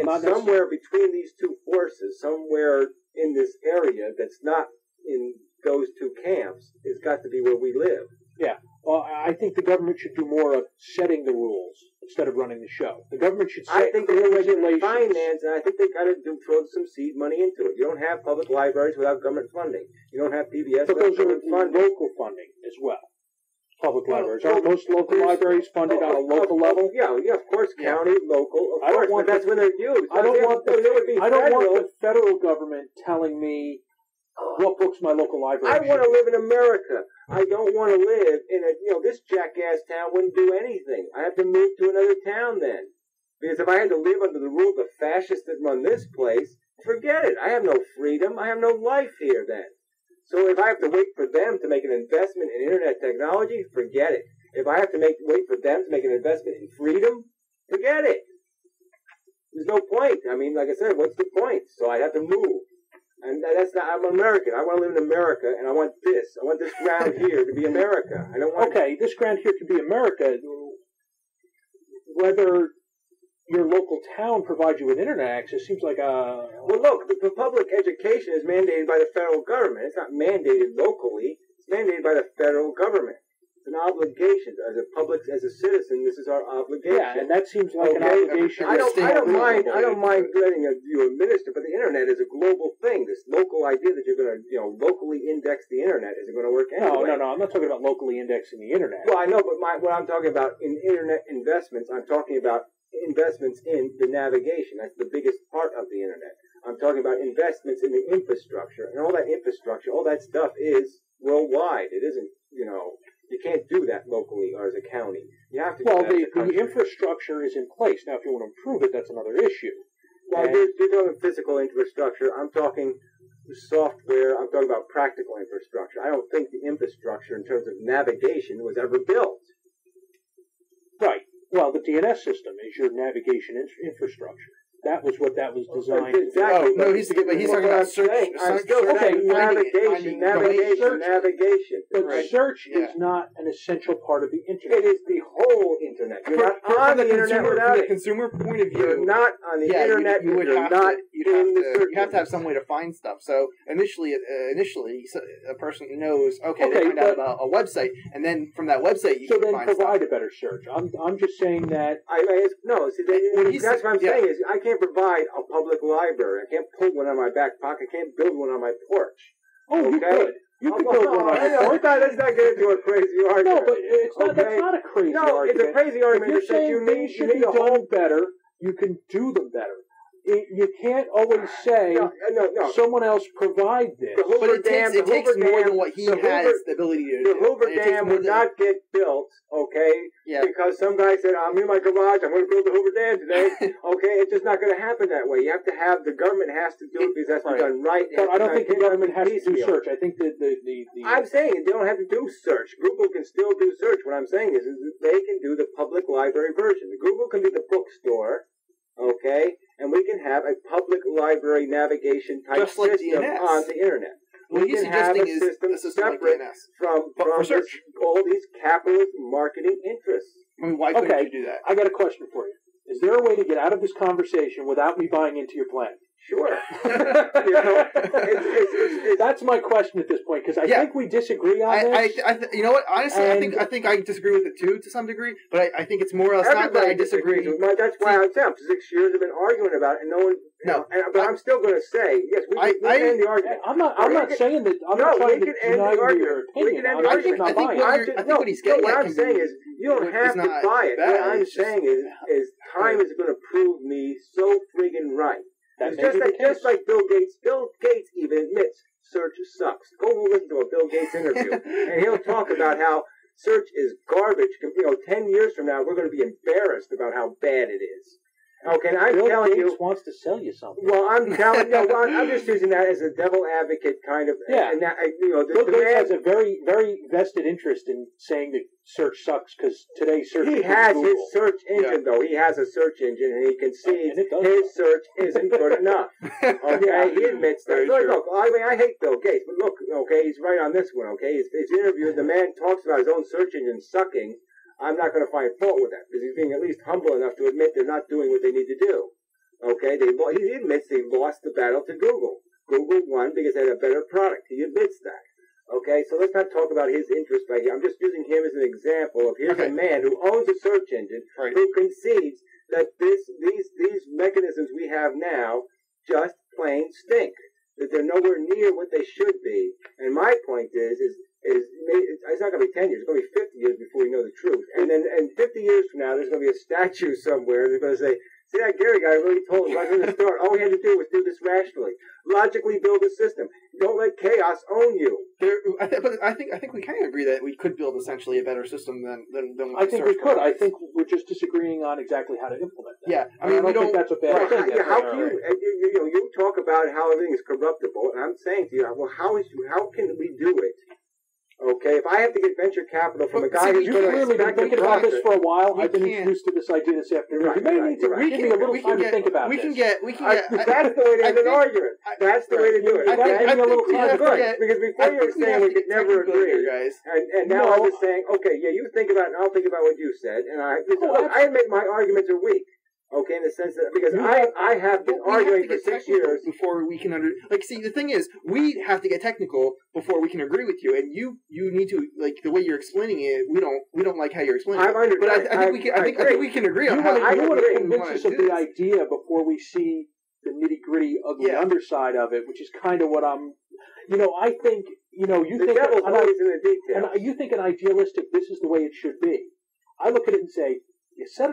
And somewhere between these two forces, somewhere in this area that's not in those two camps, has got to be where we live. Yeah. Well, I think the government should do more of setting the rules instead of running the show. The government should set regulations. Finance, and I think they got to throw some seed money into it. You don't have public libraries without government funding. You don't have PBS without government funding. Local funding as well. Public libraries. Aren't most local libraries funded on a local level? Yeah, of course, county, local, of course, but that's when they're used. I don't want the federal government telling me what books my local library. I want to live in America. I don't want to live in this jackass town wouldn't do anything. I have to move to another town then. Because if I had to live under the rule of the fascists that run this place, forget it. I have no freedom. I have no life here then. So if I have to wait for them to make an investment in internet technology, forget it. If I have to wait for them to make an investment in freedom, forget it. There's no point. I mean, like I said, what's the point? So I have to move. And that's not, I'm American. I want to live in America, and I want this. I want this ground here to be America. I don't want... Okay, this ground here to be America. Whether your local town provides you with internet access seems like a... Well, look, the public education is mandated by the federal government. It's not mandated locally. It's mandated by the federal government. It's an obligation as a citizen. This is our obligation. Yeah, and that seems like an obligation. I don't mind letting you administer, but the internet is a global thing. This local idea that you're going to, locally index the internet isn't going to work anyway. No. I'm not talking about locally indexing the internet. Well, I know, but what I'm talking about in internet investments, I'm talking about investments in the navigation. That's the biggest part of the internet. I'm talking about investments in the infrastructure, and all that infrastructure, all that stuff is worldwide. It isn't, you can't do that locally or as a county. You have to. Well, the infrastructure is in place. Now, if you want to improve it, that's another issue. Well, you're talking physical infrastructure. I'm talking software. I'm talking about practical infrastructure. I don't think the infrastructure in terms of navigation was ever built. Right. Well, the DNS system is your navigation infrastructure. That was what that was designed. Exactly. No, he's talking about search. Navigation. But search is not an essential part of the internet. It is the whole internet. You're not on the internet without it. From the consumer point of view, you're not on the internet. You have to have some way to find stuff. So initially, a person knows. Okay, they find out about a website, and then from that website, you can find provide stuff. a better search. I'm just saying that. That's what I'm saying is I can't provide a public library. I can't pull one on my back pocket. I can't build one on my porch. Oh, you could. You could build one on your porch. Let's not get into a crazy argument. No, but it's not. That's not a crazy argument. No, it's a crazy argument. If you're saying things should be done better, you can do them better. You can't always say someone else provide this. But it takes more than what he has the ability to do. The Hoover Dam would not get built, because some guy said, I'm in my garage, I'm going to build the Hoover Dam today. It's just not going to happen that way. You have to have, the government has to do it because that's done right. But I don't think the government has to do search. I think that I'm saying they don't have to do search. Google can still do search. What I'm saying is they can do the public library version. Google can be the bookstore, and we can have a public library navigation type system on the internet. What he's suggesting is a system separate like DNS. from search. All these capitalist marketing interests. I mean, why couldn't you do that? I got a question for you. Is there a way to get out of this conversation without me buying into your plan? Sure. That's my question at this point, because I think we disagree on this. You know what? Honestly, I think I disagree with it too to some degree, but I think it's more or less not that I disagree. That's why I'm saying 6 years I've been arguing about it, and no one. But I'm still going to say yes. We can end the argument. I'm not saying that. I'm not trying to deny your opinion. I think what he's getting at. What I'm saying is you don't have to buy it. What I'm saying is time is going to prove me so friggin' right. It's just like Bill Gates. Bill Gates even admits search sucks. Go listen to a Bill Gates interview, and he'll talk about how search is garbage. 10 years from now, we're going to be embarrassed about how bad it is. Okay, I'm telling you. Bill Gates wants to sell you something. Well, I'm telling you. I'm just using that as a devil advocate kind of. Yeah. And that, Bill Gates has a very, very vested interest in saying that search sucks because today search. He has his search engine though. He has a search engine, and he concedes his search isn't good enough. Okay, he admits that. Look, I hate Bill Gates, but look, he's right on this one. His interview, the man talks about his own search engine sucking. I'm not going to find fault with that because he's being at least humble enough to admit they're not doing what they need to do. Okay, he admits they lost the battle to Google. Google won because they had a better product. He admits that. Okay, so let's not talk about his interest right here. I'm just using him as an example of here's a man who owns a search engine who concedes that these mechanisms we have now just plain stink. That they're nowhere near what they should be. And my point is it's not going to be 10 years. It's going to be 50 years before we know the truth. And then 50 years from now, there's going to be a statue somewhere. They're going to say, see, that Gary guy really told us right from the start. All we had to do was do this rationally. Logically build a system. Don't let chaos own you. But I think we kind of agree that we could build essentially a better system than I think we could. I think we're just disagreeing on exactly how to implement that. Yeah, I don't think that's a bad thing. How can you talk about how everything is corruptible, and I'm saying to you, well, how can we do it? Okay, if I have to get venture capital from a guy who's going to clearly been thinking about this for a while. I've been introduced to this idea this afternoon. You may need to give me a little time to think about this. That's the way to end an argument. That's the way to do it. Give me a little time to think. Because before you were saying we could never agree, guys, and now I'm just saying, okay, yeah, you think about it, and I'll think about what you said, and I admit my arguments are weak. Okay, in the sense that because I have been arguing for 6 years before we can see, the thing is, we have to get technical before we can agree with you, and you need to, like, the way you're explaining it. We don't like how you're explaining it. But I think we can agree on how you want to convince us of the idea before we see the nitty gritty of the underside of it, which is kind of what I'm. I think you think devil's always in the details. And you think an idealistic. This is the way it should be. I look at it and say, you set